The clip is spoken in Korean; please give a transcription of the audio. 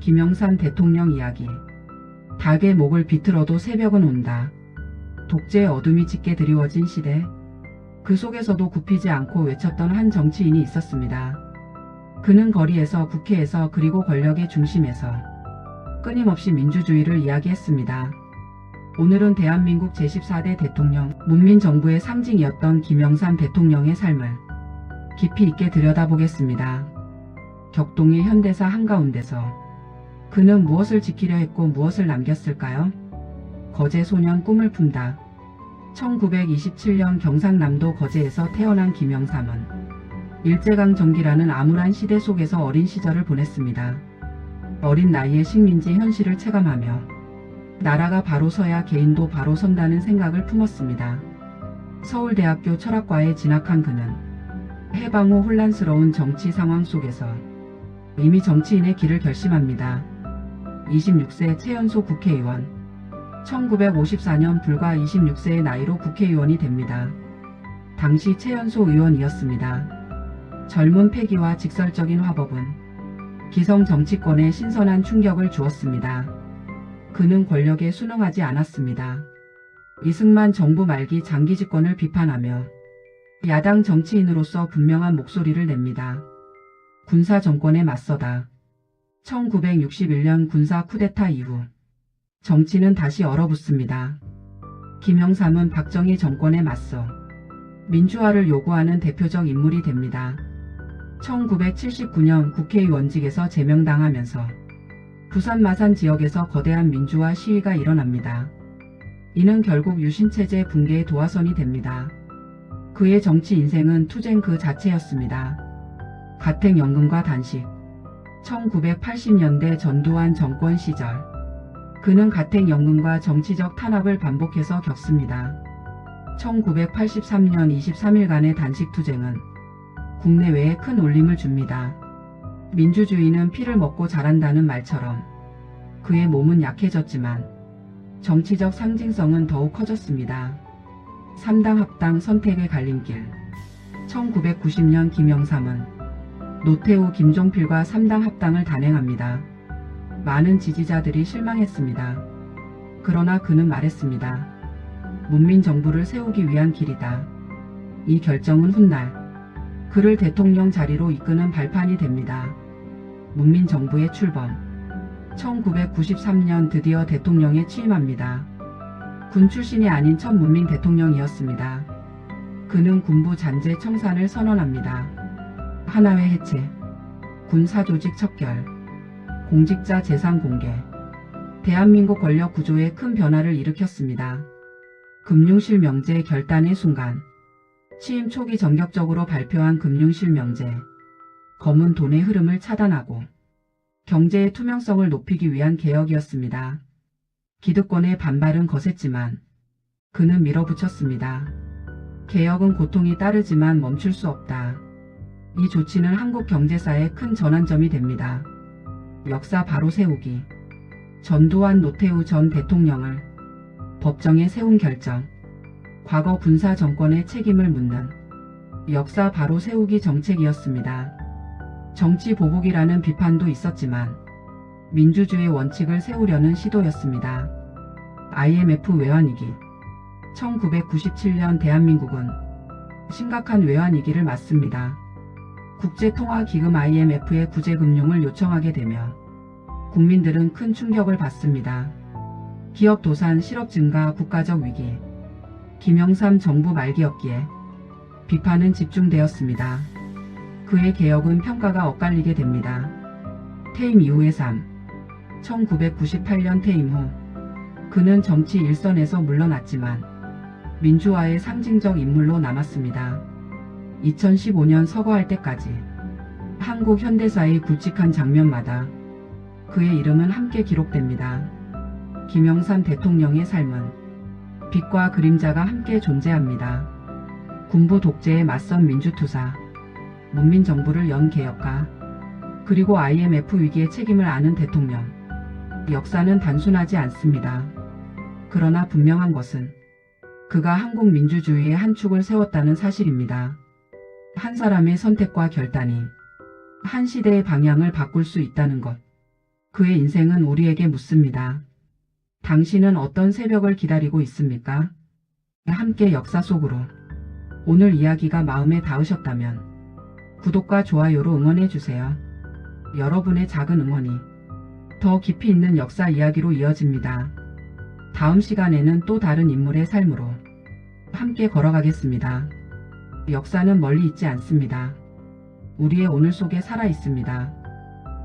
김영삼 대통령 이야기. 닭의 목을 비틀어도 새벽은 온다. 독재의 어둠이 짙게 드리워진 시대. 그 속에서도 굽히지 않고 외쳤던 한 정치인이 있었습니다. 그는 거리에서, 국회에서, 그리고 권력의 중심에서 끊임없이 민주주의를 이야기했습니다. 오늘은 대한민국 제14대 대통령, 문민정부의 상징이었던 김영삼 대통령의 삶을 깊이 있게 들여다보겠습니다. 격동의 현대사 한가운데서 그는 무엇을 지키려 했고 무엇을 남겼을까요? 거제 소년 꿈을 품다. 1927년 경상남도 거제에서 태어난 김영삼은 일제강점기라는 암울한 시대 속에서 어린 시절을 보냈습니다. 어린 나이에 식민지 현실을 체감하며 나라가 바로 서야 개인도 바로 선다는 생각을 품었습니다. 서울대학교 철학과에 진학한 그는 해방 후 혼란스러운 정치 상황 속에서 이미 정치인의 길을 결심합니다. 26세 최연소 국회의원. 1954년 불과 26세의 나이로 국회의원이 됩니다. 당시 최연소 의원이었습니다. 젊은 패기와 직설적인 화법은 기성 정치권에 신선한 충격을 주었습니다. 그는 권력에 순응하지 않았습니다. 이승만 정부 말기 장기 집권을 비판하며 야당 정치인으로서 분명한 목소리를 냅니다. 군사 정권에 맞서다. 1961년 군사 쿠데타 이후 정치는 다시 얼어붙습니다. 김영삼은 박정희 정권에 맞서 민주화를 요구하는 대표적 인물이 됩니다. 1979년 국회의원직에서 제명당하면서 부산 마산 지역에서 거대한 민주화 시위가 일어납니다. 이는 결국 유신체제 붕괴의 도화선이 됩니다. 그의 정치 인생은 투쟁 그 자체였습니다. 가택연금과 단식. 1980년대 전두환 정권 시절 그는 가택연금과 정치적 탄압을 반복해서 겪습니다. 1983년 23일간의 단식 투쟁은 국내외에 큰 울림을 줍니다. 민주주의는 피를 먹고 자란다는 말처럼 그의 몸은 약해졌지만 정치적 상징성은 더욱 커졌습니다. 3당 합당 선택의 갈림길. 1990년 김영삼은 노태우 김종필과 3당 합당을 단행합니다. 많은 지지자들이 실망했습니다. 그러나 그는 말했습니다. 문민정부를 세우기 위한 길이다. 이 결정은 훗날 그를 대통령 자리로 이끄는 발판이 됩니다. 문민정부의 출범. 1993년 드디어 대통령에 취임합니다. 군 출신이 아닌 첫 문민 대통령이었습니다. 그는 군부 잔재 청산을 선언합니다. 하나회 해체, 군사조직 척결, 공직자 재산 공개. 대한민국 권력 구조에 큰 변화를 일으켰습니다. 금융실명제 결단의 순간. 취임 초기 전격적으로 발표한 금융실명제. 검은 돈의 흐름을 차단하고 경제의 투명성을 높이기 위한 개혁이었습니다. 기득권의 반발은 거셌지만 그는 밀어붙였습니다. 개혁은 고통이 따르지만 멈출 수 없다. 이 조치는 한국 경제사의 큰 전환점이 됩니다. 역사 바로 세우기. 전두환 노태우 전 대통령을 법정에 세운 결정. 과거 군사 정권의 책임을 묻는 역사 바로 세우기 정책이었습니다. 정치 보복이라는 비판도 있었지만 민주주의 원칙을 세우려는 시도였습니다. IMF 외환위기. 1997년 대한민국은 심각한 외환위기를 맞습니다. 국제통화기금 IMF의 구제금융을 요청하게 되며 국민들은 큰 충격을 받습니다. 기업 도산, 실업 증가, 국가적 위기. 김영삼 정부 말기였기에 비판은 집중되었습니다. 그의 개혁은 평가가 엇갈리게 됩니다. 퇴임 이후의 삶. 1998년 퇴임 후 그는 정치 일선에서 물러났지만 민주화의 상징적 인물로 남았습니다. 2015년 서거할 때까지 한국 현대사의 굵직한 장면마다 그의 이름은 함께 기록됩니다. 김영삼 대통령의 삶은 빛과 그림자가 함께 존재합니다. 군부 독재에 맞선 민주투사, 문민정부를 연 개혁가, 그리고 IMF 위기의 책임을 아는 대통령. 역사는 단순하지 않습니다. 그러나 분명한 것은 그가 한국 민주주의의 한 축을 세웠다는 사실입니다. 한 사람의 선택과 결단이 한 시대의 방향을 바꿀 수 있다는 것. 그의 인생은 우리에게 묻습니다. 당신은 어떤 새벽을 기다리고 있습니까? 함께 역사 속으로. 오늘 이야기가 마음에 닿으셨다면 구독과 좋아요로 응원해주세요. 여러분의 작은 응원이 더 깊이 있는 역사 이야기로 이어집니다. 다음 시간에는 또 다른 인물의 삶으로 함께 걸어가겠습니다. 역사는 멀리 있지 않습니다. 우리의 오늘 속에 살아 있습니다.